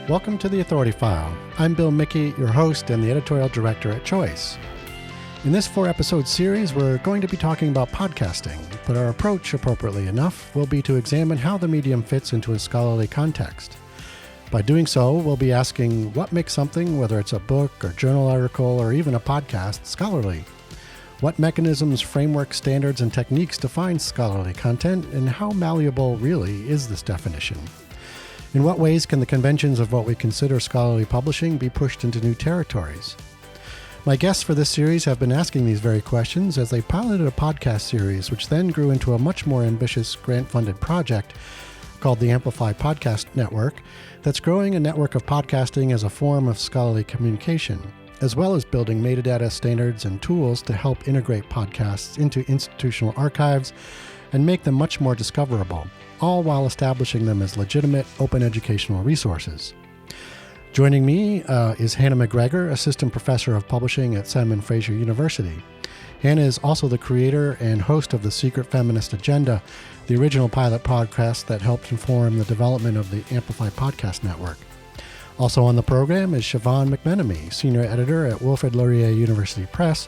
Welcome to The Authority File. I'm Bill Mickey, your host and the editorial director at Choice. In this 4-episode series, we're going to be talking about podcasting, but our approach, appropriately enough, will be to examine how the medium fits into a scholarly context. By doing so, we'll be asking what makes something, whether it's a book or journal article or even a podcast, scholarly. What mechanisms, frameworks, standards, and techniques define scholarly content, and how malleable really is this definition? In what ways can the conventions of what we consider scholarly publishing be pushed into new territories? My guests for this series have been asking these very questions as they piloted a podcast series, which then grew into a much more ambitious grant-funded project called the Amplify Podcast Network that's growing a network of podcasting as a form of scholarly communication, as well as building metadata standards and tools to help integrate podcasts into institutional archives and make them much more discoverable, all while establishing them as legitimate, open educational resources. Joining me is Hannah McGregor, Assistant Professor of Publishing at Simon Fraser University. Hannah is also the creator and host of The Secret Feminist Agenda, the original pilot podcast that helped inform the development of the Amplify Podcast Network. Also on the program is Siobhan McMenemy, Senior Editor at Wilfrid Laurier University Press,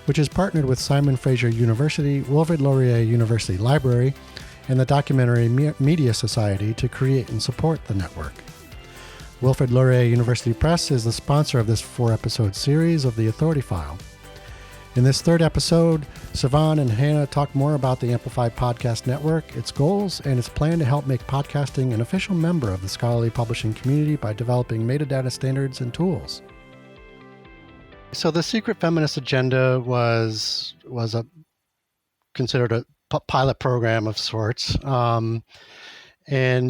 which is partnered with Simon Fraser University, Wilfrid Laurier University Library, and the Documentary Media Society to create and support the network. Wilfrid Laurier University Press is the sponsor of this 4-episode series of The Authority File. In this 3rd episode, Siobhan and Hannah talk more about the Amplify Podcast Network, its goals, and its plan to help make podcasting an official member of the scholarly publishing community by developing metadata standards and tools. So the Secret Feminist Agenda was considered a pilot program of sorts, and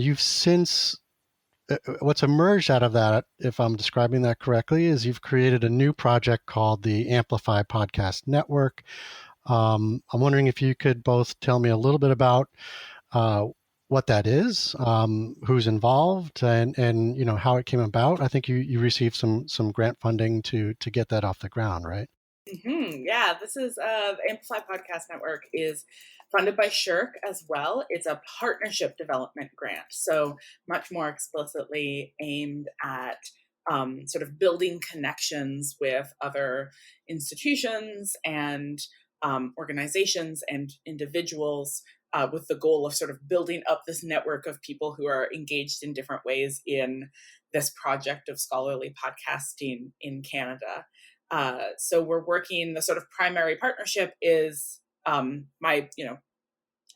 you've since what's emerged out of that, if I'm describing that correctly, is you've created a new project called the Amplify Podcast Network. I'm wondering if you could both tell me a little bit about what that is, who's involved, and you know how it came about. I think you received some grant funding to get that off the ground, right? Mm-hmm. Yeah, this is the Amplify Podcast Network is funded by SSHRC as well. It's a partnership development grant, so much more explicitly aimed at sort of building connections with other institutions and organizations and individuals with the goal of sort of building up this network of people who are engaged in different ways in this project of scholarly podcasting in Canada. So we're working, the sort of primary partnership is my,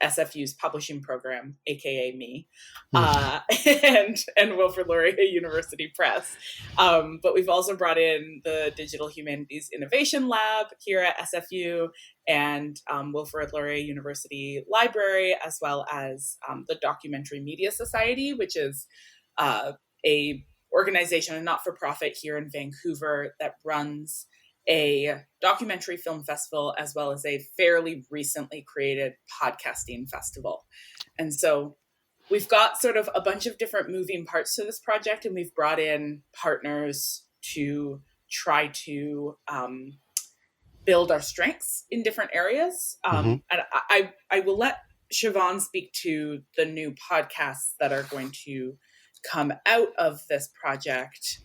SFU's publishing program, aka me, and Wilfrid Laurier University Press. But we've also brought in the Digital Humanities Innovation Lab here at SFU and Wilfrid Laurier University Library, as well as the Documentary Media Society, which is a organization, a not-for-profit here in Vancouver that runs a documentary film festival as well as a fairly recently created podcasting festival. And so we've got sort of a bunch of different moving parts to this project, and we've brought in partners to try to build our strengths in different areas. And I will let Siobhan speak to the new podcasts that are going to come out of this project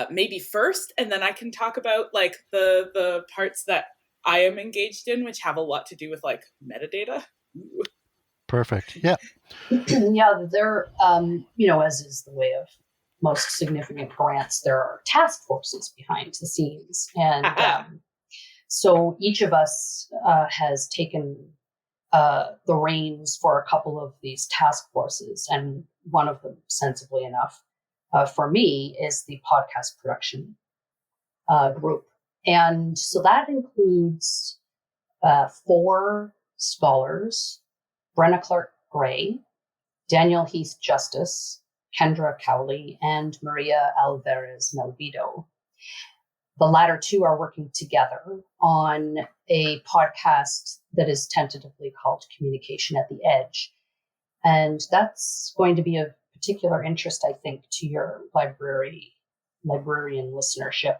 maybe first, and then I can talk about like the parts that I am engaged in, which have a lot to do with like metadata. Ooh. Perfect. Yeah. Yeah, there, as is the way of most significant grants, there are task forces behind the scenes. And so each of us has taken the reins for a couple of these task forces. And one of them, sensibly enough, for me, is the podcast production group. And so that includes 4 scholars: Brenna Clark-Gray, Daniel Heath Justice, Kendra Cowley, and Maria Alvarez Melvido. The latter 2 are working together on a podcast that is tentatively called Communication at the Edge. And that's going to be of particular interest, I think, to your librarian listenership.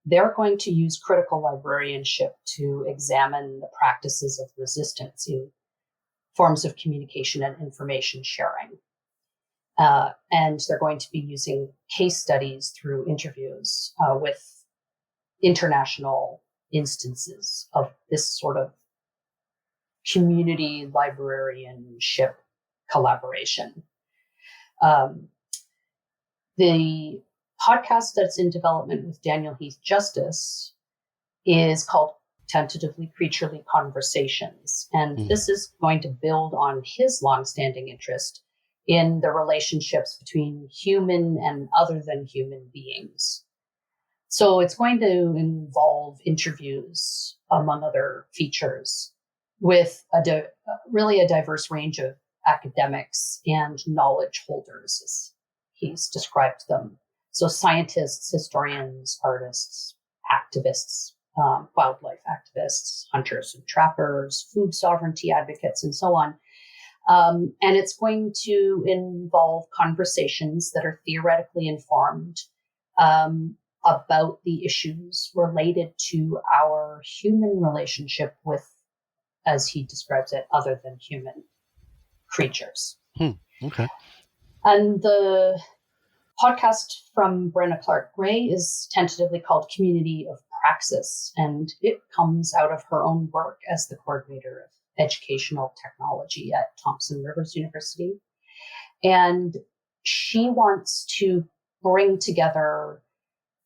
They're going to use critical librarianship to examine the practices of resistance in forms of communication and information sharing. And they're going to be using case studies through interviews with international instances of this sort of community librarianship collaboration. The podcast that's in development with Daniel Heath Justice is called tentatively Creaturely Conversations. And this is going to build on his longstanding interest in the relationships between human and other than human beings. So it's going to involve interviews, among other features, with really a diverse range of academics and knowledge holders, as he's described them. So scientists, historians, artists, activists, wildlife activists, hunters and trappers, food sovereignty advocates, and so on. And it's going to involve conversations that are theoretically informed about the issues related to our human relationship with, as he describes it, other than human creatures. Okay. And the podcast from Brenna Clark-Gray is tentatively called Community of Praxis, and it comes out of her own work as the coordinator of educational technology at Thompson Rivers University. And she wants to bring together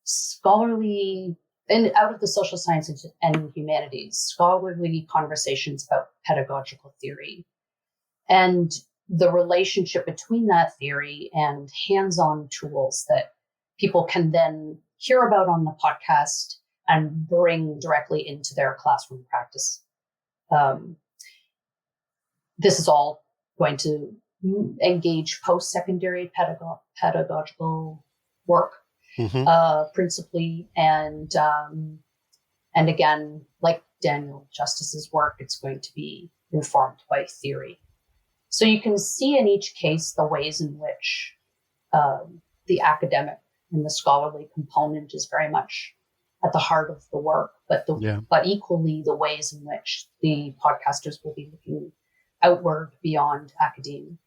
scholarly, and out of the social sciences and humanities, scholarly conversations about pedagogical theory and the relationship between that theory and hands-on tools that people can then hear about on the podcast and bring directly into their classroom practice. This is all going to engage post-secondary pedagogical work, principally, and again, like Daniel Justice's work, it's going to be informed by theory. So you can see in each case the ways in which the academic and the scholarly component is very much at the heart of the work, but equally the ways in which the podcasters will be looking outward beyond academia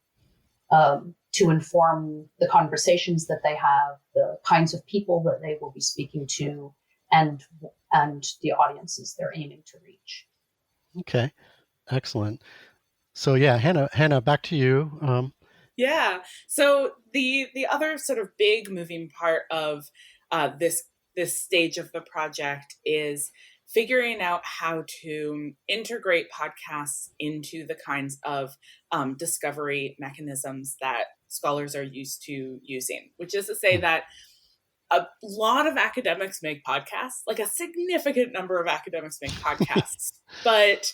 to inform the conversations that they have, the kinds of people that they will be speaking to, and the audiences they're aiming to reach. Okay, excellent. So yeah, Hannah, back to you. Yeah. So the other sort of big moving part of this stage of the project is figuring out how to integrate podcasts into the kinds of discovery mechanisms that scholars are used to using, which is to say that a lot of academics make podcasts, like a significant number of academics make podcasts, but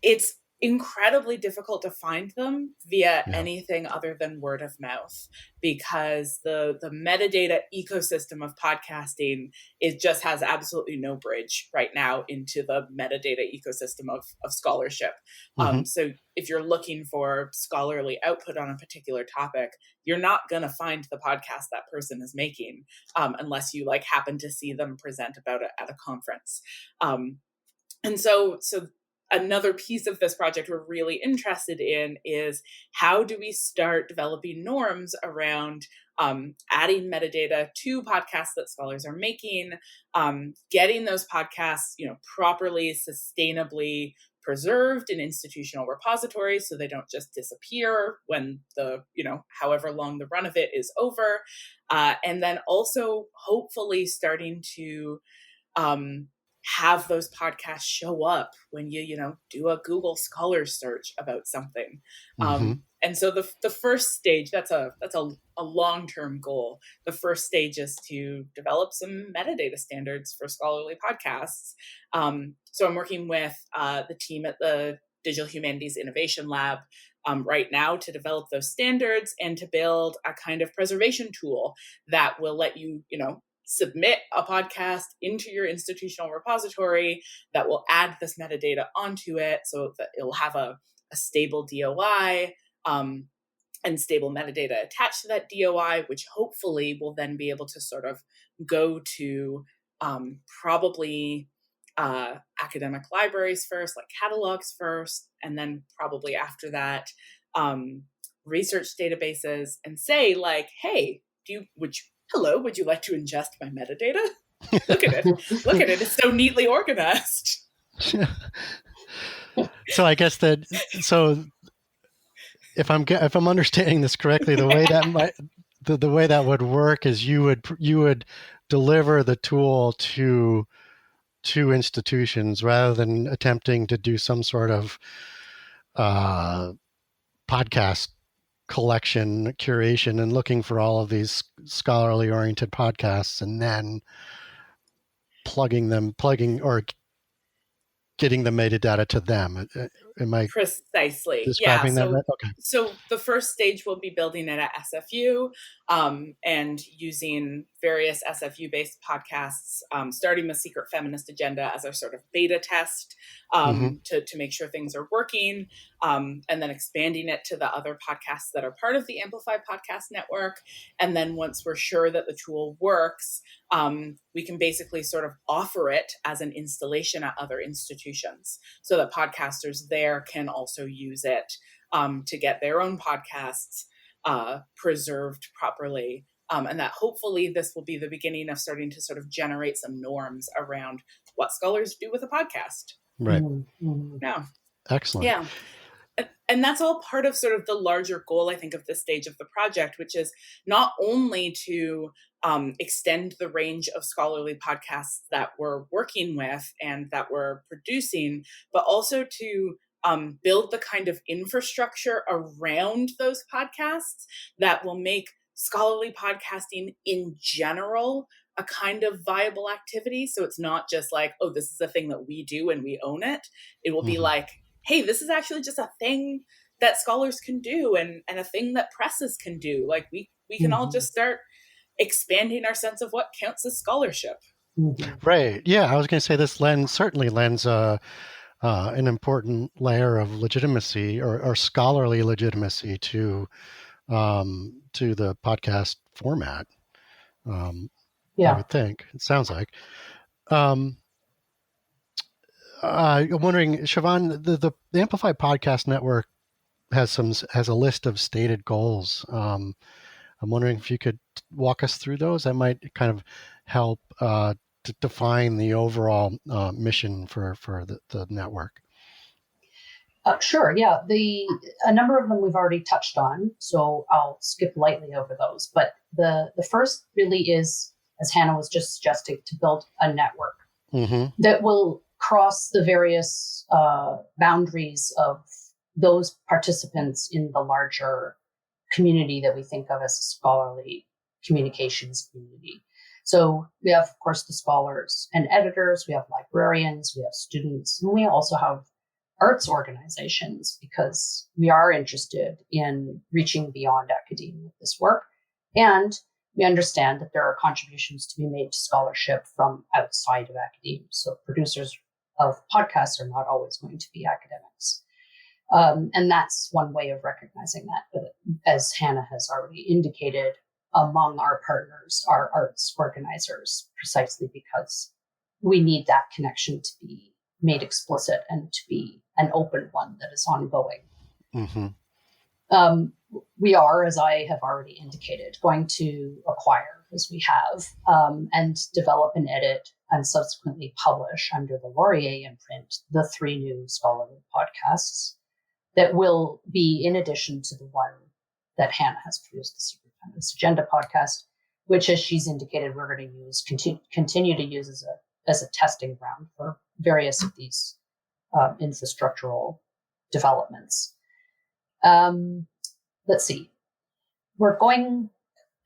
it's incredibly difficult to find them via anything other than word of mouth, because the metadata ecosystem of podcasting, it just has absolutely no bridge right now into the metadata ecosystem of scholarship. So if you're looking for scholarly output on a particular topic, you're not going to find the podcast that person is making unless you like happen to see them present about it at a conference. And so another piece of this project we're really interested in is how do we start developing norms around adding metadata to podcasts that scholars are making, getting those podcasts, properly, sustainably preserved in institutional repositories so they don't just disappear when the, however long the run of it is over. And then also hopefully starting to have those podcasts show up when you do a Google Scholar search about something. And so the first stage, that's a long-term goal. The first stage is to develop some metadata standards for scholarly podcasts. So I'm working with the team at the Digital Humanities Innovation Lab right now to develop those standards and to build a kind of preservation tool that will let you, submit a podcast into your institutional repository that will add this metadata onto it so that it'll have a stable DOI and stable metadata attached to that DOI, which hopefully will then be able to sort of go to probably academic libraries first, like catalogs first, and then probably after that, research databases and say like, hey, would you like to ingest my metadata? Look at it. Look at it. It's so neatly organized. So I guess if I'm understanding this correctly, the way that the way that would work is you would deliver the tool to institutions rather than attempting to do some sort of podcast collection curation and looking for all of these scholarly oriented podcasts and then plugging or getting the metadata to them. Am I precisely describing that right? Okay. So the first stage will be building it at SFU and using various SFU-based podcasts, starting with Secret Feminist Agenda as our sort of beta test to make sure things are working, and then expanding it to the other podcasts that are part of the Amplify Podcast Network. And then once we're sure that the tool works, we can basically sort of offer it as an installation at other institutions so that podcasters there can also use it to get their own podcasts preserved properly. And that hopefully this will be the beginning of starting to sort of generate some norms around what scholars do with a podcast. Right. Mm-hmm. Yeah. Excellent. Yeah. And that's all part of sort of the larger goal, I think, of this stage of the project, which is not only to extend the range of scholarly podcasts that we're working with and that we're producing, but also to build the kind of infrastructure around those podcasts that will make scholarly podcasting in general a kind of viable activity. So it's not just like, oh, this is a thing that we do and we own it. It will be like, hey, this is actually just a thing that scholars can do and a thing that presses can do. Like we can all just start expanding our sense of what counts as scholarship. Right. Yeah, I was going to say this certainly lends an important layer of legitimacy or scholarly legitimacy to the podcast format. I would think. It sounds like. I'm wondering, Siobhan, the Amplify Podcast Network has a list of stated goals. I'm wondering if you could walk us through those. That might kind of help to define the overall mission for the network. Sure. Yeah. A number of them we've already touched on, so I'll skip lightly over those. But the first really is, as Hannah was just suggesting, to build a network that will cross the various boundaries of those participants in the larger community that we think of as a scholarly communications community. So we have, of course, the scholars and editors, we have librarians, we have students, and we also have arts organizations, because we are interested in reaching beyond academia with this work. And we understand that there are contributions to be made to scholarship from outside of academia. So producers of podcasts are not always going to be academics. And that's one way of recognizing that. But as Hannah has already indicated, among our partners are arts organizers, precisely because we need that connection to be made explicit and to be an open one that is ongoing. We are, as I have already indicated, going to acquire, as we have, and develop and edit and subsequently publish under the Laurier imprint the 3 new scholarly podcasts that will be in addition to the one that Hannah has produced, the Secret Feminist Agenda podcast, which, as she's indicated, we're going to use continue to use as a testing ground for various of these infrastructural developments. Let's see.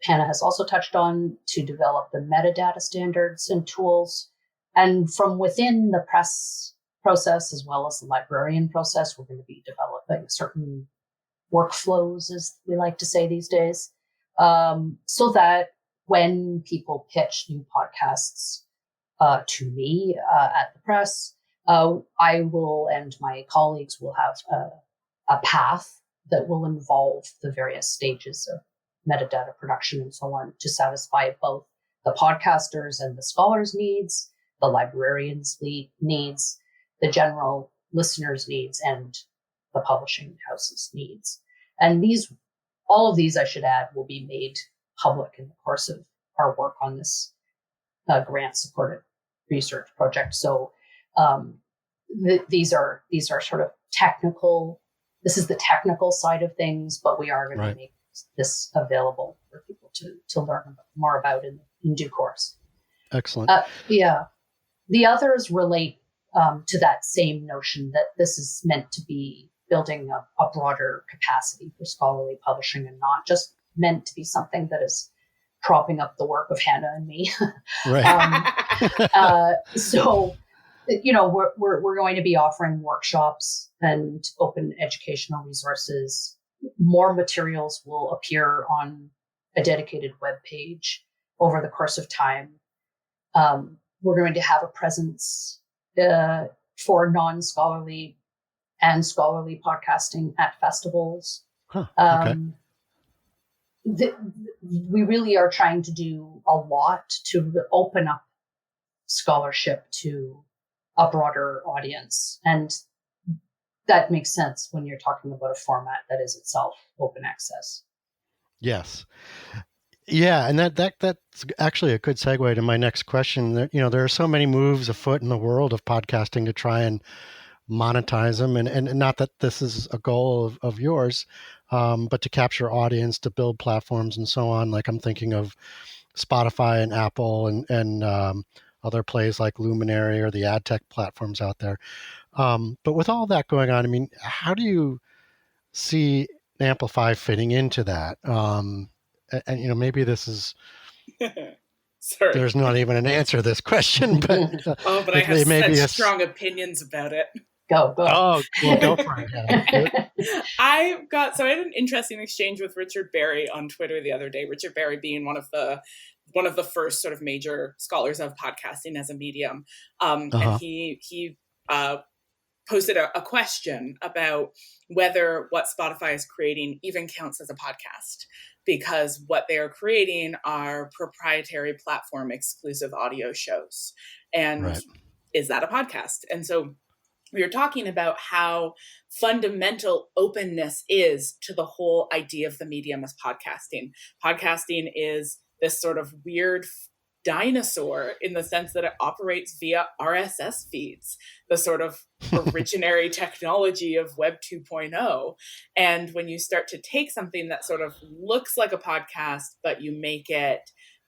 Hannah has also touched on to develop the metadata standards and tools. And from within the press process, as well as the librarian process, we're going to be developing certain workflows, as we like to say these days, so that when people pitch new podcasts to me at the press, I will and my colleagues will have a path that will involve the various stages of metadata production and so on to satisfy both the podcasters and the scholars' needs, the librarians' needs, the general listeners' needs, and the publishing house's needs. And these all of these, I should add, will be made public in the course of our work on this grant-supported research project. So these are sort of technical. This is the technical side of things, but we are going to make this available for people to learn more about in due course. Excellent. Yeah. The others relate to that same notion that this is meant to be building a broader capacity for scholarly publishing and not just meant to be something that is propping up the work of Hannah and me. Right. So, we're going to be offering workshops and open educational resources. More materials will appear on a dedicated web page over the course of time. We're going to have a presence for non-scholarly and scholarly podcasting at festivals. Okay. We really are trying to do a lot to open up scholarship to a broader audience. And that makes sense when you're talking about a format that is itself open access. Yes. Yeah, and that's actually a good segue to my next question. There are so many moves afoot in the world of podcasting to try and monetize them, and not that this is a goal of yours, but to capture audience, to build platforms and so on. Like I'm thinking of Spotify and Apple and other plays like Luminary or the ad tech platforms out there. But with all that going on, I mean, how do you see Amplify fitting into that? And maybe this is Sorry. There's not even an answer to this question, but but I have such strong opinions about it. Go. Oh, well, go for it. Yeah. I had an interesting exchange with Richard Berry on Twitter the other day. Richard Berry being one of the first sort of major scholars of podcasting as a medium, and he posted a question about whether what Spotify is creating even counts as a podcast, because what they are creating are proprietary platform exclusive audio shows. And is that a podcast? And so we were talking about how fundamental openness is to the whole idea of the medium as podcasting. Podcasting is this sort of weird dinosaur in the sense that it operates via RSS feeds, the sort of originary technology of Web 2.0. And when you start to take something that sort of looks like a podcast, but you make it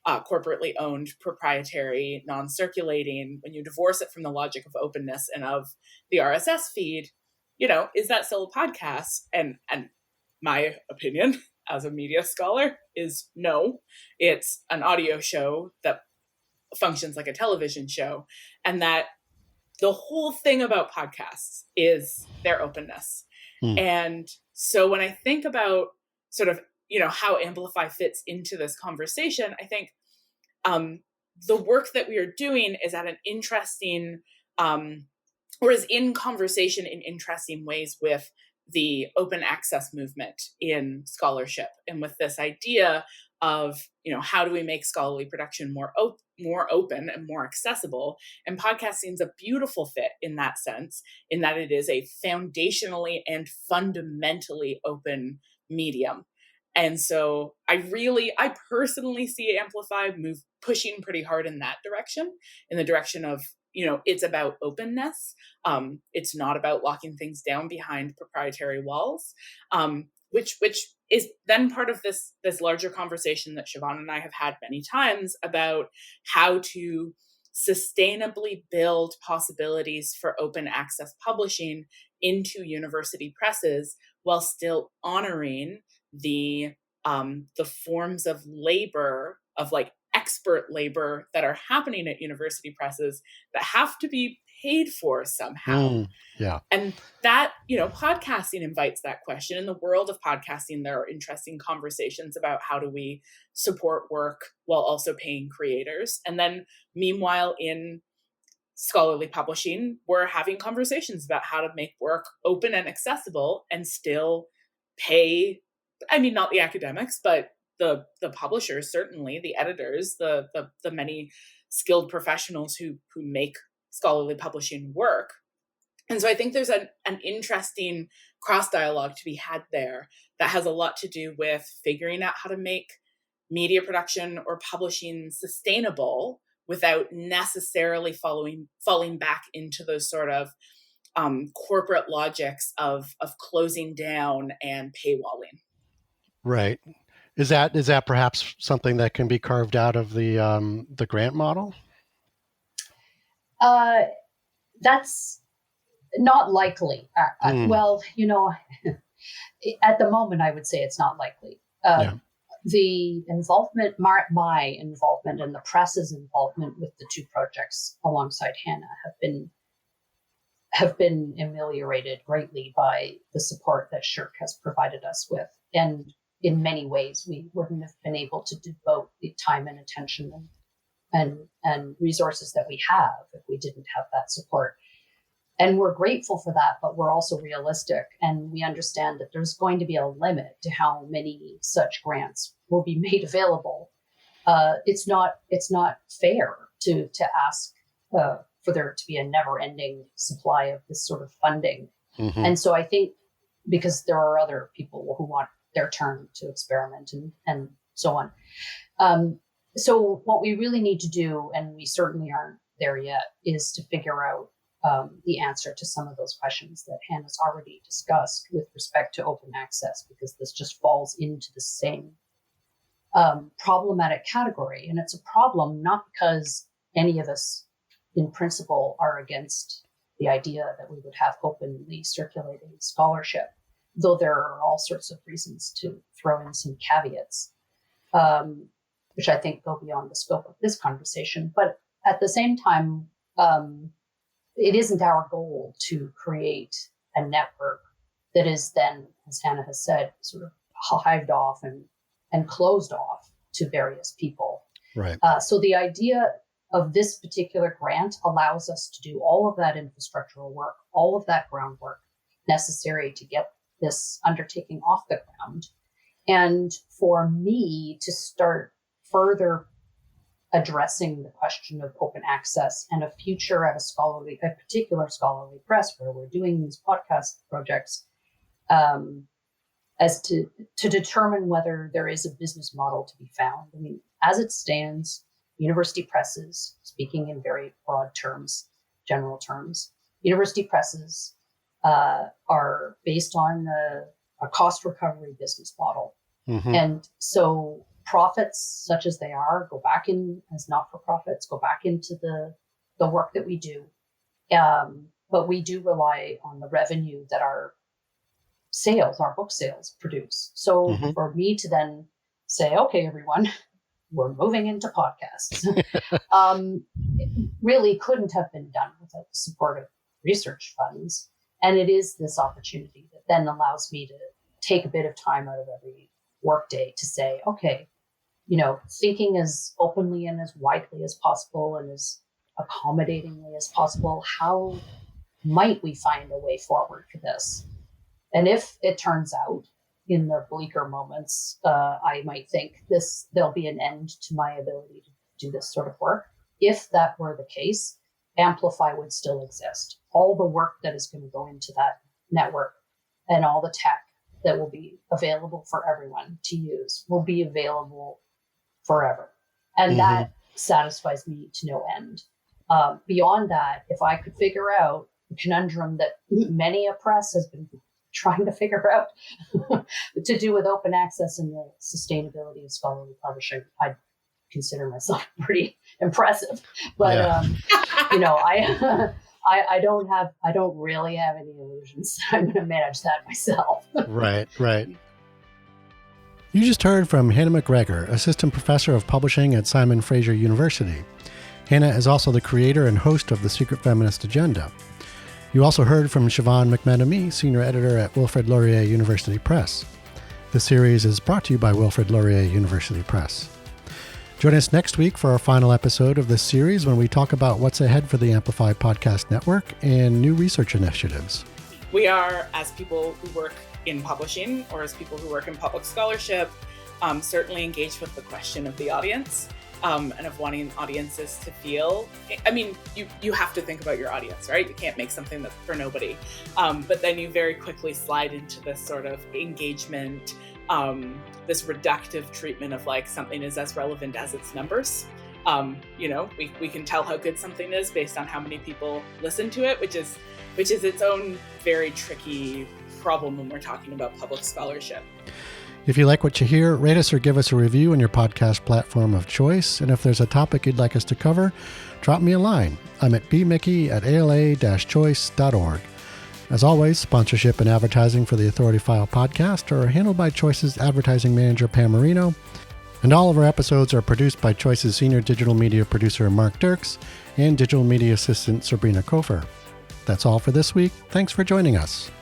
corporately owned, proprietary, non-circulating, when you divorce it from the logic of openness and of the RSS feed, is that still a podcast? And my opinion as a media scholar is no, it's an audio show that functions like a television show. And that the whole thing about podcasts is their openness. And so when I think about sort of, how Amplify fits into this conversation, I think the work that we are doing is at an interesting, or is in conversation in interesting ways with the open access movement in scholarship, and with this idea of, how do we make scholarly production more open and more accessible? And podcasting is a beautiful fit in that sense, in that it is a foundationally and fundamentally open medium. And so I personally see Amplify pushing pretty hard in that direction, in the direction of, it's about openness. It's not about locking things down behind proprietary walls, which is then part of this larger conversation that Siobhan and I have had many times about how to sustainably build possibilities for open access publishing into university presses while still honoring the forms of labor, of like expert labor that are happening at university presses that have to be paid for somehow. And that, podcasting invites that question. In the world of podcasting, there are interesting conversations about how do we support work while also paying creators. And then meanwhile, in scholarly publishing, we're having conversations about how to make work open and accessible and still pay, not the academics, but the publishers, certainly the editors, the many skilled professionals who make scholarly publishing work. And so I think there's an interesting cross dialogue to be had there that has a lot to do with figuring out how to make media production or publishing sustainable without necessarily falling back into those sort of corporate logics of closing down and paywalling. Right. Is that perhaps something that can be carved out of the grant model? That's not likely. Well, at the moment, I would say it's not likely. The involvement, my involvement and the press's involvement with the two projects alongside Hannah have been ameliorated greatly by the support that SSHRC has provided us with. And in many ways, we wouldn't have been able to devote the time and attention and resources that we have if we didn't have that support. And we're grateful for that, but we're also realistic. And we understand that there's going to be a limit to how many such grants will be made available. It's not fair to ask for there to be a never-ending supply of this sort of funding. Mm-hmm. And so I think because there are other people who want their turn to experiment and so on. So what we really need to do, and we certainly aren't there yet, is to figure out the answer to some of those questions that Hannah's already discussed with respect to open access, because this just falls into the same problematic category. And it's a problem not because any of us in principle are against the idea that we would have openly circulating scholarship, though there are all sorts of reasons to throw in some caveats, which I think go beyond the scope of this conversation. But at the same time, it isn't our goal to create a network that is then, as Hannah has said, sort of hived off and closed off to various people. Right. So the idea of this particular grant allows us to do all of that infrastructural work, all of that groundwork necessary to get this undertaking off the ground. And for me to start further addressing the question of open access and a future at a particular scholarly press where we're doing these podcast projects, as to determine whether there is a business model to be found. I mean, as it stands, university presses, speaking in very broad terms, general terms, university presses are based on a cost recovery business model. Mm-hmm. And so profits, such as they are, go back in as not-for-profits, go back into the work that we do. But we do rely on the revenue that our book sales produce. So mm-hmm. for me to then say, okay, everyone, we're moving into podcasts, it really couldn't have been done without the support of research funds. And it is this opportunity that then allows me to take a bit of time out of every workday to say, okay, thinking as openly and as widely as possible and as accommodatingly as possible, how might we find a way forward for this? And if it turns out in the bleaker moments, I might think there'll be an end to my ability to do this sort of work. If that were the case, Amplify would still exist. All the work that is going to go into that network and all the tech that will be available for everyone to use will be available forever. And mm-hmm. that satisfies me to no end. Beyond that, if I could figure out the conundrum that many a press has been trying to figure out to do with open access and the sustainability of scholarly publishing, I'd consider myself pretty impressive. But I don't really have any illusions. I'm going to manage that myself. Right. You just heard from Hannah McGregor, Assistant Professor of Publishing at Simon Fraser University. Hannah is also the creator and host of The Secret Feminist Agenda. You also heard from Siobhan McManamy, Senior Editor at Wilfrid Laurier University Press. The series is brought to you by Wilfrid Laurier University Press. Join us next week for our final episode of this series when we talk about what's ahead for the Amplify Podcast Network and new research initiatives. We are, as people who work in publishing or as people who work in public scholarship, certainly engaged with the question of the audience. and of wanting audiences to feel. I mean, you have to think about your audience, right? You can't make something that's for nobody. But then you very quickly slide into this sort of engagement, this reductive treatment of like something is as relevant as its numbers. We can tell how good something is based on how many people listen to it, which is its own very tricky problem when we're talking about public scholarship. If you like what you hear, rate us or give us a review on your podcast platform of choice. And if there's a topic you'd like us to cover, drop me a line. I'm at bmickey@ala-choice.org. As always, sponsorship and advertising for the Authority File podcast are handled by Choice's advertising manager, Pam Marino. And all of our episodes are produced by Choice's senior digital media producer, Mark Dirks, and digital media assistant, Sabrina Kofer. That's all for this week. Thanks for joining us.